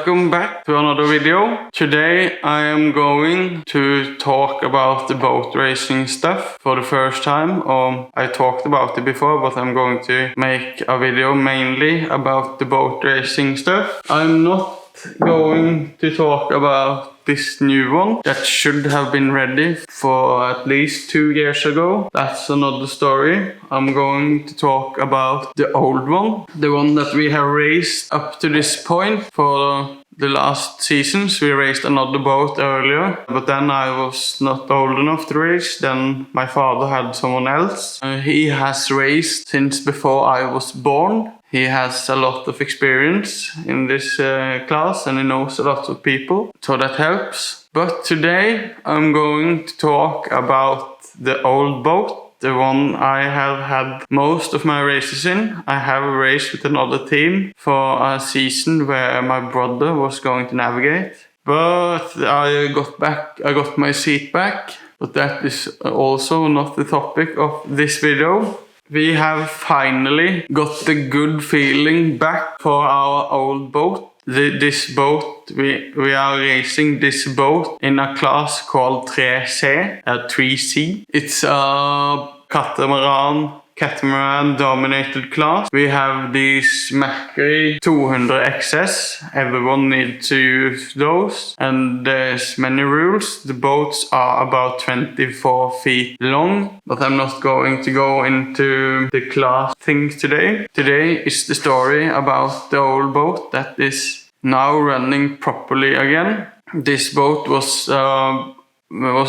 Welcome back to another video. Today I am going to talk about the boat racing stuff for the first time. I talked about it before, but I'm going to make a video mainly about the boat racing stuff. I'm not going to talk about this new one that should have been ready for at least 2 years ago. That's another story. I'm going to talk about the old one, the one that we have raced up to this point for the last seasons. We raced another boat earlier, but then I was not old enough to race. Then my father had someone else. He has raced since before I was born. He has a lot of experience in this class and he knows a lot of people, so that helps. But today I'm going to talk about the old boat, the one I have had most of my races in. I have raced with another team for a season where my brother was going to navigate. But I got my seat back, but that is also not the topic of this video. We have finally got the good feeling back for our old boat. This boat, we are racing this boat in a class called 3C. It's a catamaran dominated class. We have these Macquarie 200 XS. Everyone needs to use those, and there's many rules. The boats are about 24 feet long, but I'm not going to go into the class things today. Today is the story about the old boat that is now running properly again. This boat was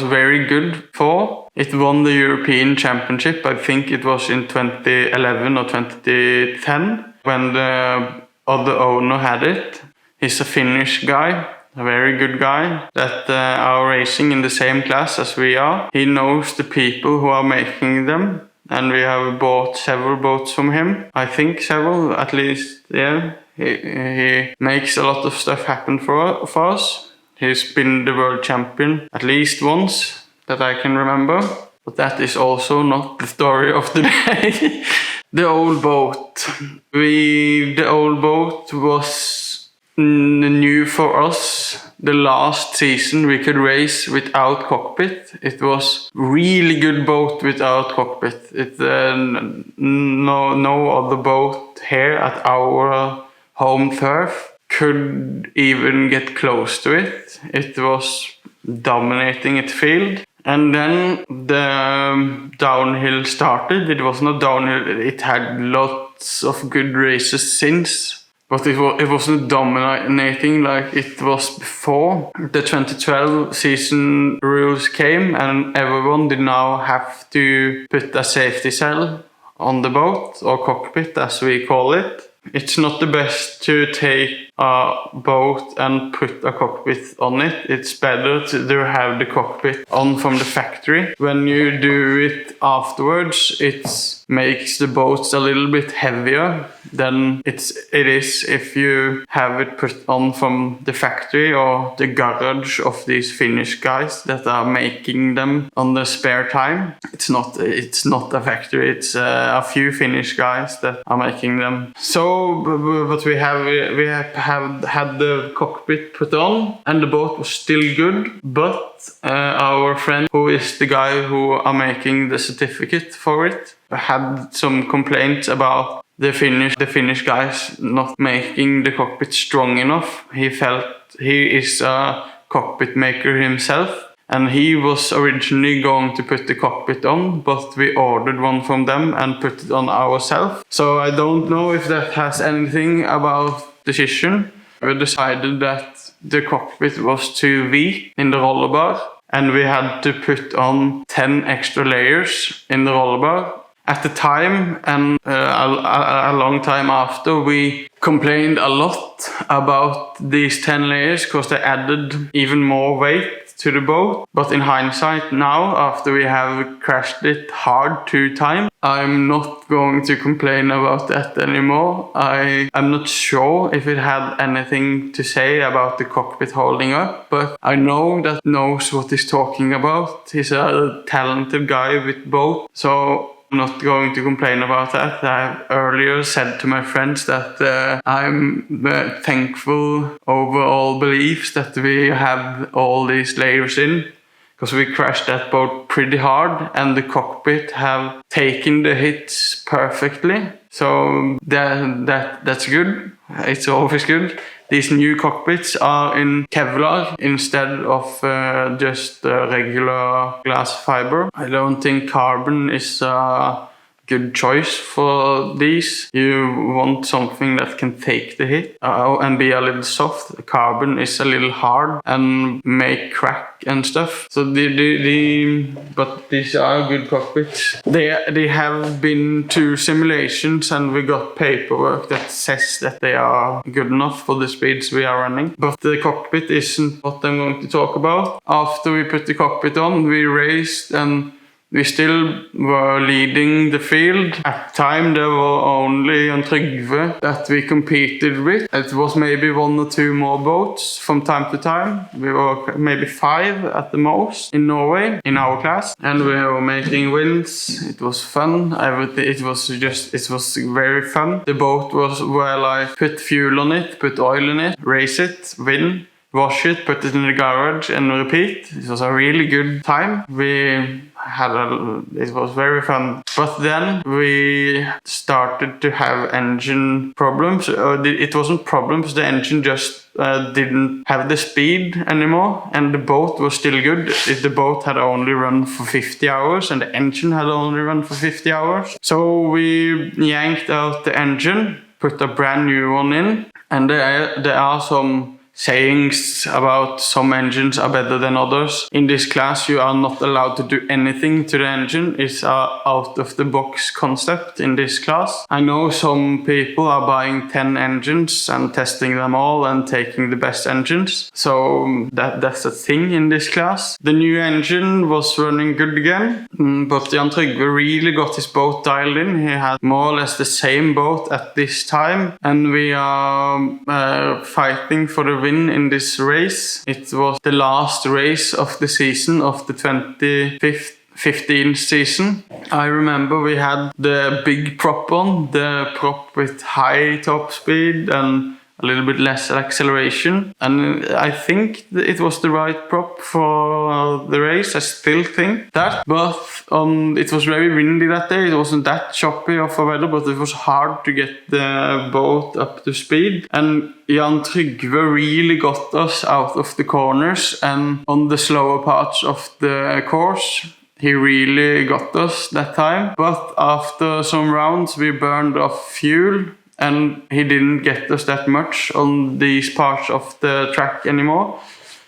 very good for. It won the European Championship. I think it was in 2011 or 2010 when the other owner had it. He's a Finnish guy, a very good guy that are racing in the same class as we are. He knows the people who are making them, and we have bought several boats from him. I think several, at least, yeah. He makes a lot of stuff happen for us. He's been the world champion at least once that I can remember. But that is also not the story of the day. The old boat. The old boat was new for us. The last season we could race without cockpit. It was really good boat without cockpit. No other boat here at our home turf could even get close to it. It was dominating its field. And then the downhill started. It was not downhill, it had lots of good races since, but it wasn't dominating like it was before. The 2012 season rules came and everyone did now have to put a safety cell on the boat, or cockpit as we call it. It's not the best to take a boat and put a cockpit on it. It's better to have the cockpit on from the factory. When you do it afterwards, it makes the boats a little bit heavier than it is if you have it put on from the factory or the garage of these Finnish guys that are making them on the spare time. It's not a factory. It's a few Finnish guys that are making them. So, but we have had the cockpit put on, and the boat was still good. But our friend, who is the guy who are making the certificate for it, had some complaints about the Finnish guys not making the cockpit strong enough. He felt he is a cockpit maker himself, and he was originally going to put the cockpit on, but we ordered one from them and put it on ourselves. So I don't know if that has anything about decision. We decided that the cockpit was too weak in the roller bar, and we had to put on 10 extra layers in the roller bar. At the time and a long time after, we complained a lot about these 10 layers because they added even more weight to the boat. But in hindsight now, after we have crashed it hard 2 times, I'm not going to complain about that anymore. I'm not sure if it had anything to say about the cockpit holding up, but I know that knows what he's talking about. He's a talented guy with both. So not going to complain about that. I've earlier said to my friends that I'm thankful over all beliefs that we have all these layers in, because we crashed that boat pretty hard and the cockpit have taken the hits perfectly. So that's good. It's always good. These new cockpits are in Kevlar instead of just regular glass fiber. I don't think carbon is a good choice for these. You want something that can take the hit and be a little soft. Carbon is a little hard and may crack and stuff. So but these are good cockpits. They have been to simulations and we got paperwork that says that they are good enough for the speeds we are running. But the cockpit isn't what I'm going to talk about. After we put the cockpit on, we raced and we still were leading the field. At the time there were only Jan Trygve that we competed with. It was maybe 1 or 2 more boats from time to time. We were maybe 5 at the most in Norway in our class. And we were making wins. It was fun. It was very fun. The boat was where I put fuel on it, put oil in it, race it, win. Wash it, put it in the garage and repeat. It was a really good time. It was very fun. But then we started to have engine problems. It wasn't problems, the engine just didn't have the speed anymore and the boat was still good. The boat had only run for 50 hours and the engine had only run for 50 hours. So we yanked out the engine, put a brand new one in, and there are some sayings about some engines are better than others. In this class you are not allowed to do anything to the engine. It's an out of the box concept in this class. I know some people are buying 10 engines and testing them all and taking the best engines. So that's a thing in this class. The new engine was running good again, but Jan Trygve really got his boat dialed in. He had more or less the same boat at this time and we are fighting for the win in this race. It was the last race of the season of the 2015 season. I remember we had the big prop on, the prop with high top speed and a little bit less acceleration, and I think it was the right prop for the race. I still think that, but it was very windy that day. It wasn't that choppy of a weather, but it was hard to get the boat up to speed, and Jan Trygve really got us out of the corners and on the slower parts of the course. He really got us that time, but after some rounds we burned off fuel and he didn't get us that much on these parts of the track anymore.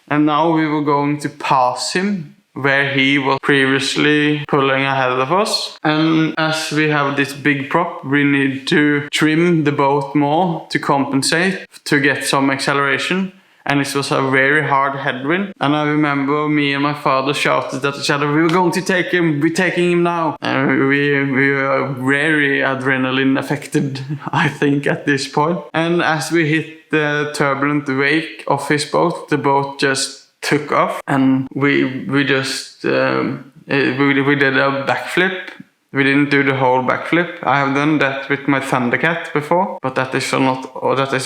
And now we were going to pass him where he was previously pulling ahead of us. And as we have this big prop, we need to trim the boat more to compensate, to get some acceleration. And it was a very hard headwind. And I remember me and my father shouted at each other, we were going to take him, we're taking him now. And we were very adrenaline affected, I think, at this point. And as we hit the turbulent wake of his boat, the boat just took off. And we did a backflip. We didn't do the whole backflip. I have done that with my Thundercat before, but that is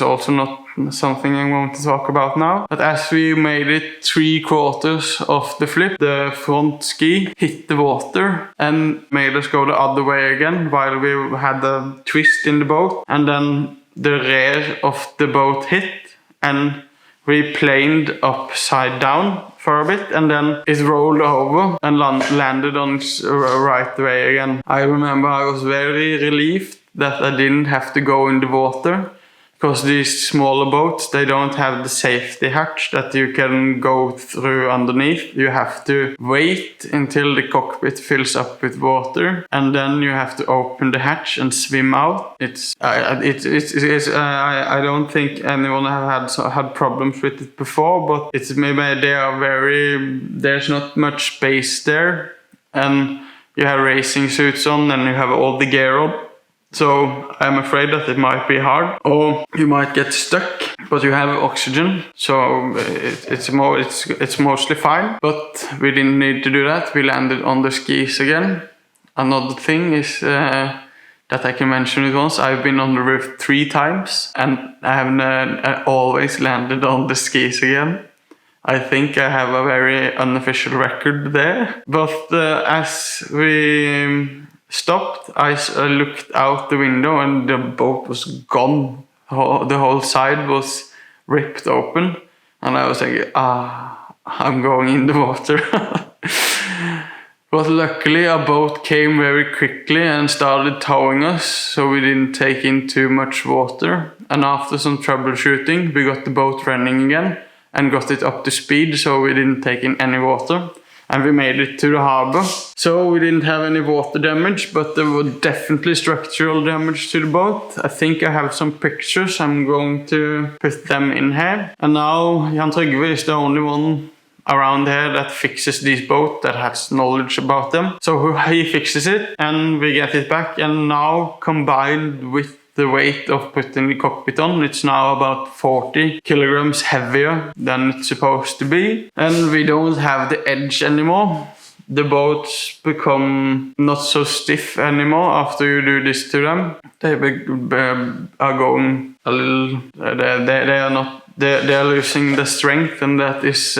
also not something I'm going to talk about now. But as we made it 3/4 of the flip, the front ski hit the water and made us go the other way again while we had a twist in the boat. And then the rear of the boat hit and we planed upside down for a bit, and then it rolled over and landed on its right way again. I remember I was very relieved that I didn't have to go in the water, because these smaller boats, they don't have the safety hatch that you can go through underneath. You have to wait until the cockpit fills up with water, and then you have to open the hatch and swim out. I don't think anyone had problems with it before, but it's maybe there's not much space there, and you have racing suits on and you have all the gear on. So I'm afraid that it might be hard, or you might get stuck, but you have oxygen, so it's mostly fine. But we didn't need to do that. We landed on the skis again. another thing is that I can mention it once. I've been on the roof 3 times and I have always landed on the skis again. I think I have a very unofficial record there. But as we stopped, I looked out the window and the boat was gone. The whole side was ripped open. And I was like, I'm going in the water. But luckily our boat came very quickly and started towing us, so we didn't take in too much water. And after some troubleshooting, we got the boat running again and got it up to speed, so we didn't take in any water. And we made it to the harbor. So we didn't have any water damage, but there was definitely structural damage to the boat. I think I have some pictures. I'm going to put them in here. And now Jan Trygve is the only one around here that fixes these boats, that has knowledge about them. So he fixes it and we get it back, and now combined with the weight of putting the cockpit on, it's now about 40 kilograms heavier than it's supposed to be, and we don't have the edge anymore. The boats become not so stiff anymore after you do this to them. They are going a little, they are losing the strength, and that is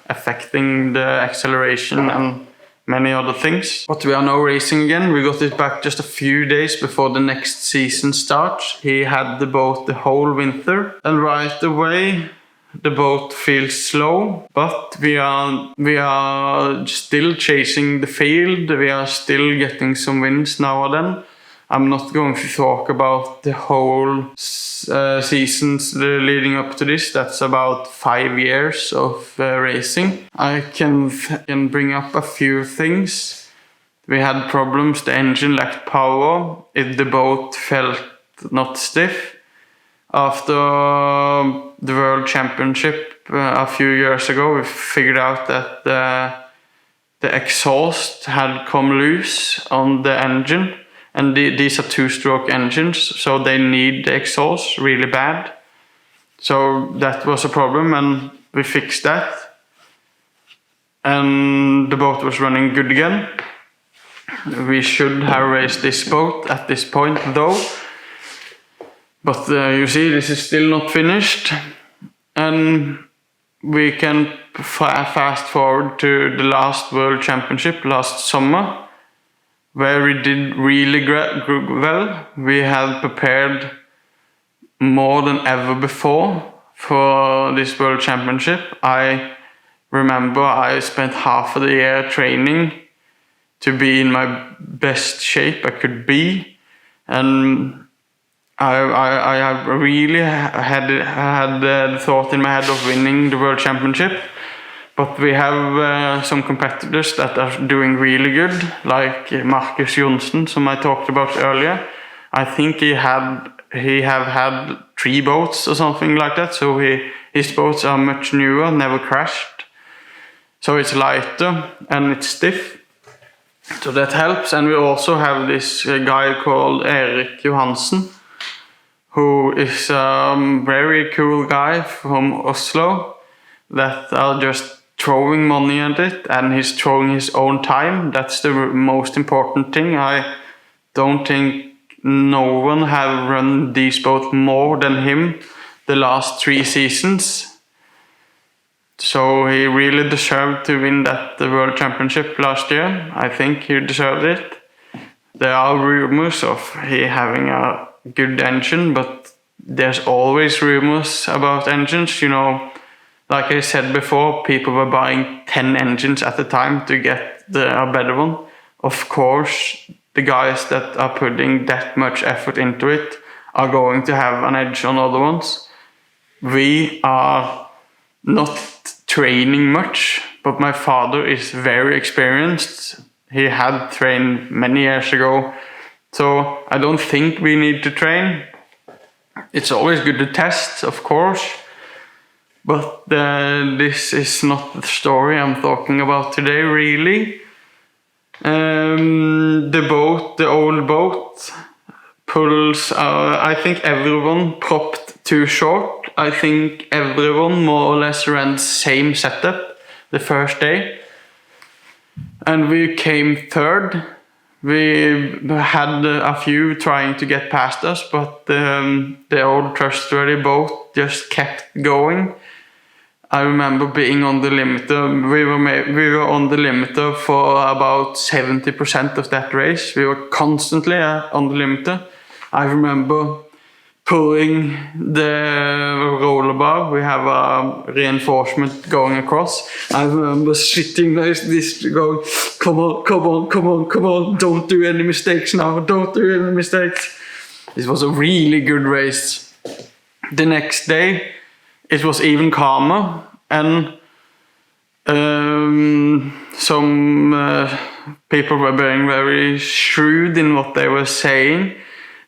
affecting the acceleration and many other things. But we are now racing again. We got it back just a few days before the next season starts. He had the boat the whole winter, and right away the boat feels slow, but we are still chasing the field. We are still getting some wins now and then. I'm not going to talk about the whole seasons leading up to this. That's about 5 years of racing. I can bring up a few things. We had problems. The engine lacked power. The boat felt not stiff. After the World Championship a few years ago, we figured out that the exhaust had come loose on the engine. And these are 2-stroke engines, so they need the exhaust really bad. So that was a problem, and we fixed that. And the boat was running good again. We should have raced this boat at this point though. But you see, this is still not finished. And we can fast forward to the last World Championship last summer, where we did really well. We had prepared more than ever before for this World Championship. I remember I spent half of the year training to be in my best shape I could be, and I really had the thought in my head of winning the World Championship. But we have some competitors that are doing really good, like Markus Johnsen, whom I talked about earlier. I think he have had 3 boats or something like that, so his boats are much newer, never crashed. So it's lighter and it's stiff, so that helps. And we also have this guy called Erik Johansen, who is a very cool guy from Oslo that are just throwing money at it, and he's throwing his own time. That's the most important thing. I don't think no one have run these boats more than him the last 3 seasons. So he really deserved to win that the World Championship last year. I think he deserved it. There are rumors of he having a good engine, but there's always rumors about engines, you know. Like I said before, people were buying 10 engines at a time to get a better one. Of course, the guys that are putting that much effort into it are going to have an edge on other ones. We are not training much, but my father is very experienced. He had trained many years ago, so I don't think we need to train. It's always good to test, of course. But this is not the story I'm talking about today, really. The old boat pulls, I think everyone propped too short. I think everyone more or less ran the same setup the first day. And we came third. We had a few trying to get past us, but the old trustworthy boat just kept going. I remember being on the limiter. We were on the limiter for about 70% of that race. We were constantly on the limiter. I remember pulling the roller bar. We have a reinforcement going across. I remember sitting like this going, come on, come on, come on, come on, don't do any mistakes now, don't do any mistakes. It was a really good race. The next day, it was even calmer, and some people were being very shrewd in what they were saying,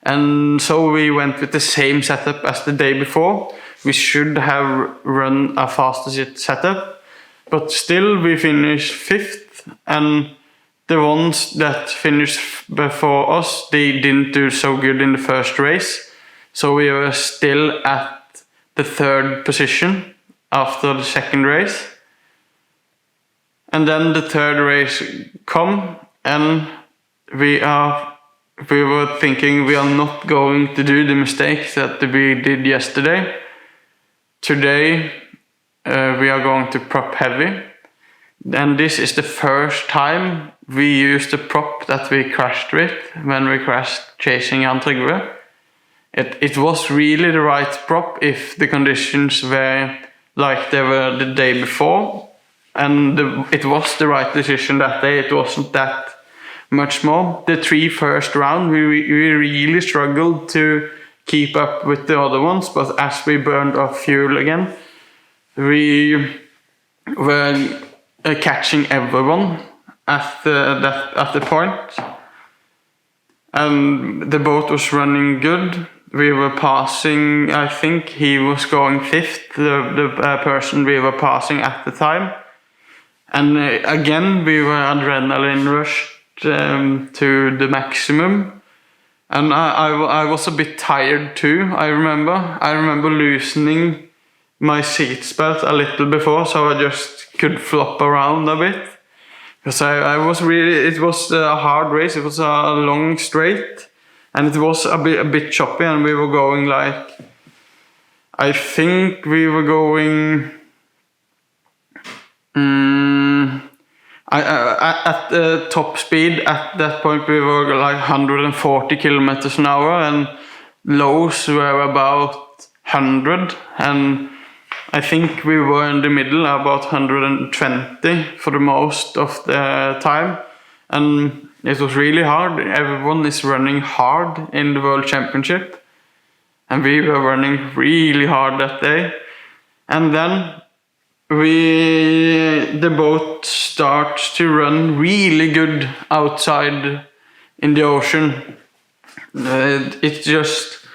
and so we went with the same setup as the day before. We should have run a faster setup, but still we finished 5th, and the ones that finished before us, they didn't do so good in the first race, so we were still at the 3rd position after the 2nd race. And then the 3rd race come, and we were thinking we are not going to do the mistakes that we did yesterday. Today we are going to prop heavy, and this is the first time we used the prop that we crashed with when we crashed chasing Jan Trygve. It was really the right prop if the conditions were like they were the day before, and it was the right decision that day. It wasn't that much more. The 3 first rounds we really struggled to keep up with the other ones, but as we burned our fuel again, we were catching everyone at the point, and the boat was running good. We were passing, I think he was going 5th, the person we were passing at the time. And again, we were adrenaline rushed to the maximum. And I was a bit tired too, I remember loosening my seat belt a little before, so I just could flop around a bit. Because I was really, it was a hard race, it was a long straight. And it was a bit choppy, and we were going like, I think we were going at the top speed. At that point we were like 140 kilometers an hour, and lows were about 100, and I think we were in the middle about 120 for the most of the time. And it was really hard. Everyone is running hard in the World Championship, and we were running really hard that day. And then the boat starts to run really good outside in the ocean. It just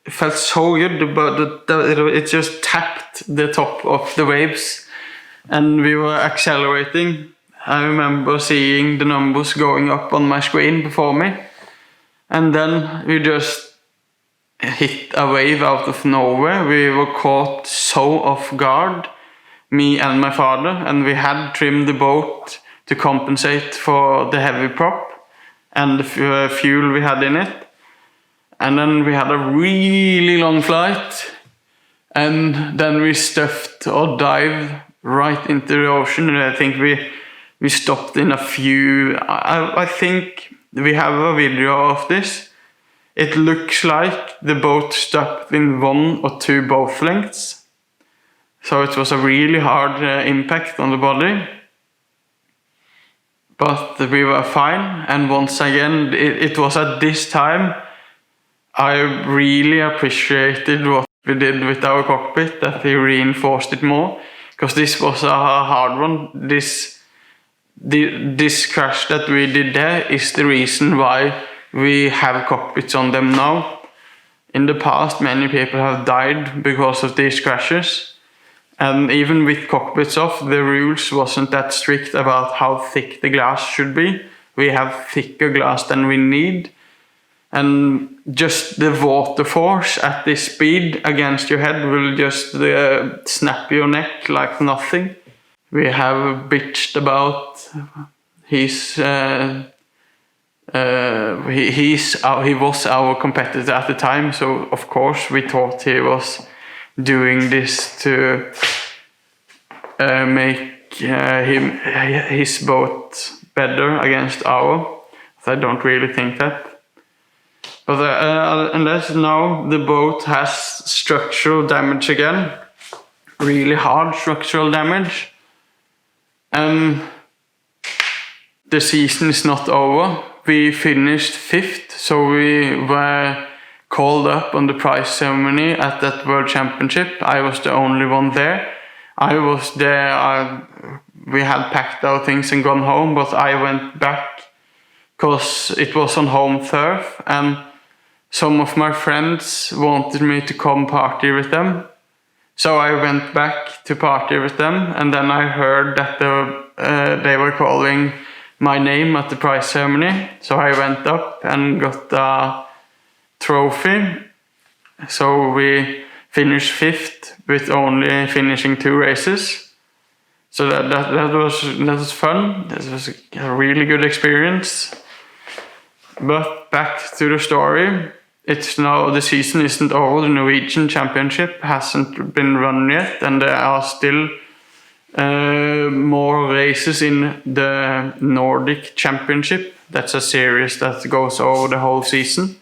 felt so good, but it just tapped the top of the waves, and we were accelerating. I remember seeing the numbers going up on my screen before me, and then we just hit a wave out of nowhere. We were caught so off guard, me and my father, and we had trimmed the boat to compensate for the heavy prop and the fuel we had in it. And then we had a really long flight, and then we stuffed or dived right into the ocean. And I think we stopped in a few, I think we have a video of this. It looks like the boat stopped in 1 or 2 boat lengths. So it was a really hard impact on the body. But we were fine, and once again, it was at this time I really appreciated what we did with our cockpit, that we reinforced it more, because this was a hard one. This crash that we did there is the reason why we have cockpits on them now. In the past, many people have died because of these crashes, and even with cockpits off, the rules wasn't that strict about how thick the glass should be. We have thicker glass than we need, and just the water force at this speed against your head will just snap your neck like nothing. We have bitched about he was our competitor at the time, so of course we thought he was doing this to make his boat better against our. I don't really think that. But unless now the boat has structural damage again, really hard structural damage, and the season is not over. We finished 5th, so we were called up on the prize ceremony at that World Championship. I was the only one there. I was there, we had packed our things and gone home, but I went back because it was on home turf, and some of my friends wanted me to come party with them. So I went back to party with them, and then I heard that they were calling my name at the prize ceremony. So I went up and got a trophy. So we finished 5th with only finishing 2 races. So that was fun. That was a really good experience. But back to the story. It's now, the season isn't over. The Norwegian Championship hasn't been run yet, and there are still more races in the Nordic Championship. That's a series that goes over the whole season,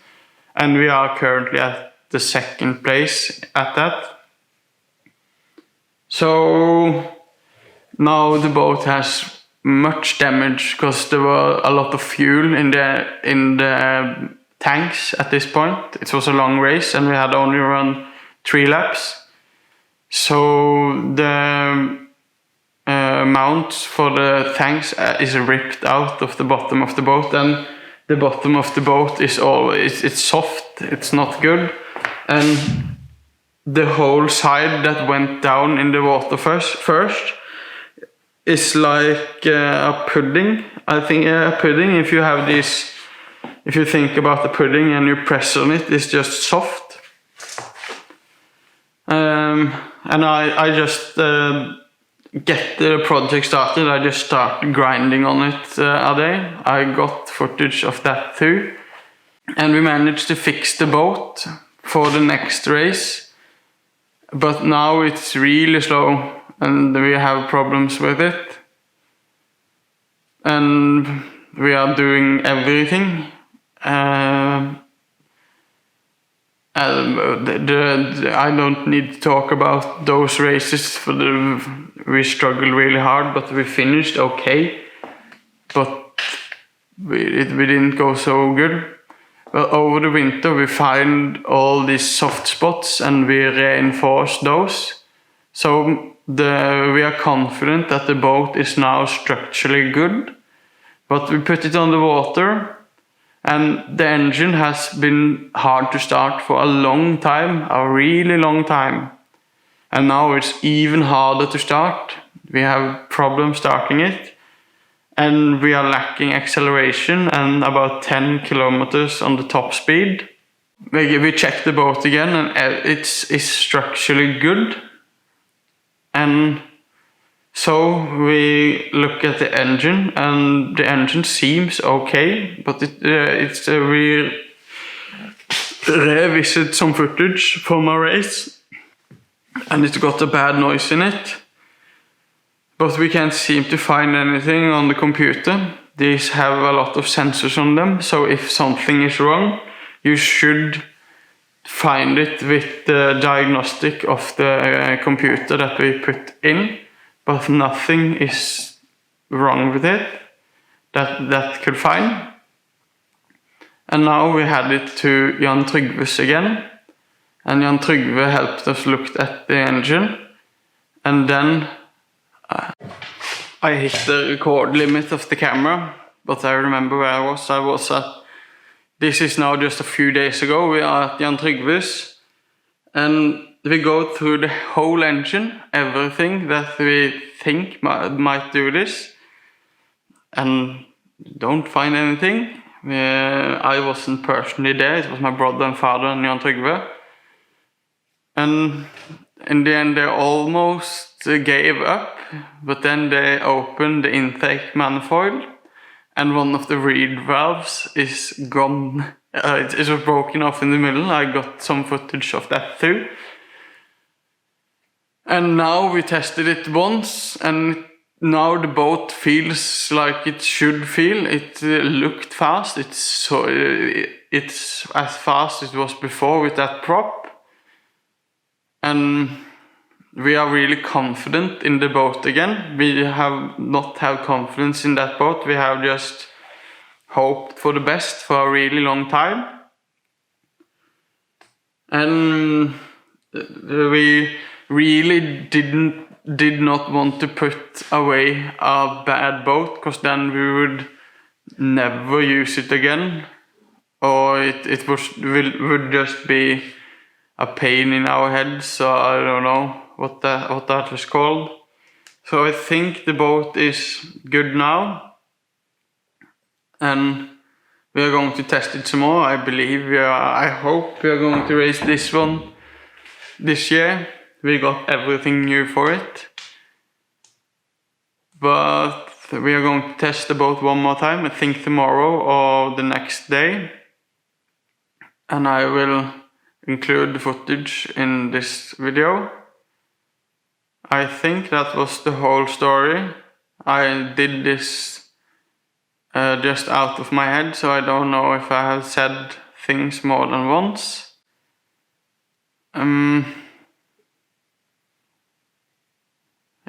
and we are currently at the 2nd place at that. So now the boat has much damage because there were a lot of fuel in the tanks at this point. It was a long race and we had only run 3 laps. So the mount for the tanks is ripped out of the bottom of the boat, and the bottom of the boat is always, it's soft, it's not good, and the whole side that went down in the water first is like a pudding. I think a pudding, if you have this, if you think about the pudding and you press on it, it's just soft. And I just get the project started. I just start grinding on it a day. I got footage of that too. And we managed to fix the boat for the next race. But now it's really slow and we have problems with it. And we are doing everything. I don't need to talk about those races. We struggled really hard, but we finished okay. But we didn't go so good. Well, over the winter we find all these soft spots and we reinforce those. So we are confident that the boat is now structurally good. But we put it on the water. And the engine has been hard to start for a long time, a really long time. And now it's even harder to start. We have problems starting it. And we are lacking acceleration and about 10 kilometers on the top speed. We checked the boat again and it's structurally good. And so we look at the engine, and the engine seems okay, but we revisited some footage from a race, and it's got a bad noise in it. But we can't seem to find anything on the computer. These have a lot of sensors on them, so if something is wrong, you should find it with the diagnostic of the computer that we put in. But nothing is wrong with it that could find. And now we had it to Jan Trygve's again. And Jan Trygve helped us look at the engine. And then I hit the record limit of the camera. But I remember where I was. I was at, this is now just a few days ago, we are at Jan Trygve's. And we go through the whole engine, everything that we think might do this, and don't find anything. I wasn't personally there, it was my brother and father and Jan Trygve. And in the end they almost gave up, but then they opened the intake manifold and one of the reed valves is gone. It was broken off in the middle. I got some footage of that too. And now we tested it once, and now the boat feels like it should feel. It looked fast. It's as fast as it was before with that prop. And we are really confident in the boat again. We have not had confidence in that boat. We have just hoped for the best for a really long time. And we really did not want to put away a bad boat, because then we would never use it again, or it would just be a pain in our heads. So I don't know what that was called. So I think the boat is good now, and we are going to test it some more. I hope we are going to race this one this year. We got everything new for it. But we are going to test the boat one more time, I think tomorrow or the next day. And I will include the footage in this video. I think that was the whole story. I did this just out of my head, so I don't know if I have said things more than once.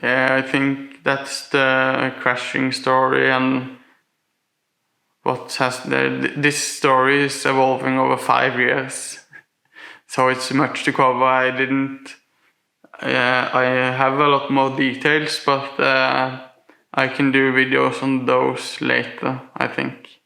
Yeah, I think that's the crashing story, and this story is evolving over 5 years, so it's much to cover. I have a lot more details, but I can do videos on those later, I think.